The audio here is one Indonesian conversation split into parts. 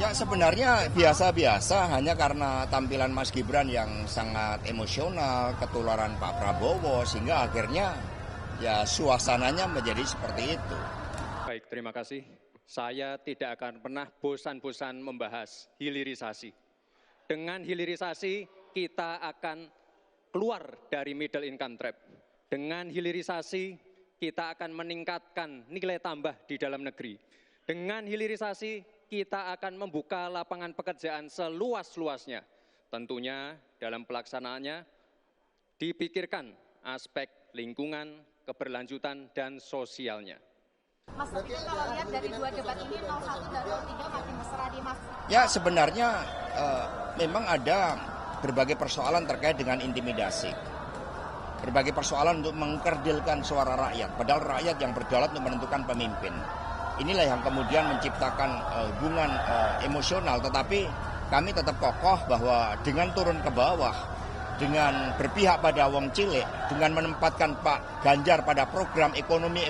Ya sebenarnya biasa-biasa, hanya karena tampilan Mas Gibran yang sangat emosional, ketularan Pak Prabowo, sehingga akhirnya ya suasananya menjadi seperti itu. Baik, terima kasih. Saya tidak akan pernah bosan-bosan membahas hilirisasi. Dengan hilirisasi kita akan keluar dari middle income trap. Dengan hilirisasi kita akan meningkatkan nilai tambah di dalam negeri. Dengan hilirisasi kita akan membuka lapangan pekerjaan seluas-luasnya. Tentunya dalam pelaksanaannya dipikirkan aspek lingkungan, keberlanjutan, dan sosialnya. Mas, tapi kalau lihat dari dua debat ini 01 dan 03 makin mesra di Mas. Ya sebenarnya memang ada berbagai persoalan terkait dengan intimidasi. Berbagai persoalan untuk mengkerdilkan suara rakyat, padahal rakyat yang berdaulat untuk menentukan pemimpin. Inilah yang kemudian menciptakan hubungan emosional, tetapi kami tetap kokoh bahwa dengan turun ke bawah, dengan berpihak pada wong cilik, dengan menempatkan Pak Ganjar pada program ekonomi,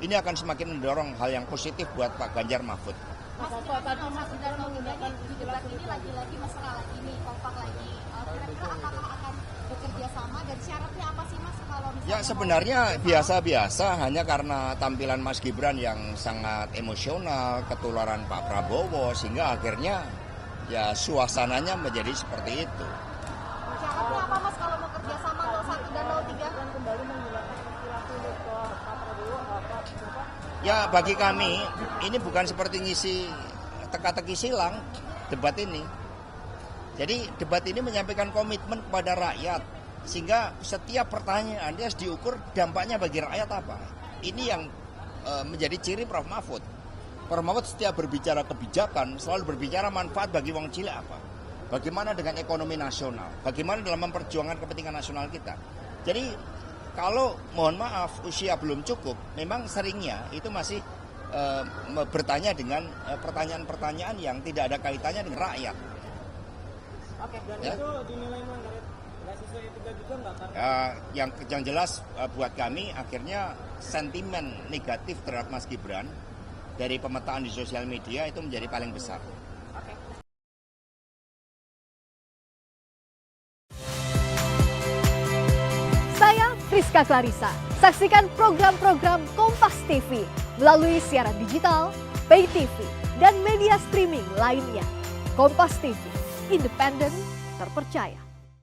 ini akan semakin mendorong hal yang positif buat Pak Ganjar Mahfud. Mas, kalau Mas sudah menghindari di debat ini lagi-lagi mesra lagi nih, kompak lagi. Kira-kira apakah akan bekerja sama dan syaratnya apa sih Mas kalau misalnya? Ya sebenarnya biasa-biasa, hanya karena tampilan Mas Gibran yang sangat emosional, ketularan Pak Prabowo, sehingga akhirnya ya suasananya menjadi seperti itu. Syaratnya apa Mas kalau mau kerja sama 01 dan 03? Kembali menggunakan istilah sulit ke Pak Prabowo, Bapak. Ya bagi kami ini bukan seperti ngisi teka-teki silang debat ini. Jadi debat ini menyampaikan komitmen kepada rakyat, sehingga setiap pertanyaan dia harus diukur dampaknya bagi rakyat apa. Ini yang menjadi ciri Prof. Mahfud. Prof. Mahfud setiap berbicara kebijakan selalu berbicara manfaat bagi wong cilik apa. Bagaimana dengan ekonomi nasional, bagaimana dalam memperjuangkan kepentingan nasional kita. Jadi kalau mohon maaf usia belum cukup, memang seringnya itu masih bertanya dengan pertanyaan-pertanyaan yang tidak ada kaitannya dengan rakyat. Oke, dan Ya? itu dinilai melanggar nggak sesuai etika juga nggak? Yang jelas buat kami akhirnya sentimen negatif terhadap Mas Gibran dari pemetaan di sosial media itu menjadi paling besar. Saya Friska Clarissa. Saksikan program-program Kompas TV melalui siaran digital, pay TV, dan media streaming lainnya. Kompas TV, independen, terpercaya.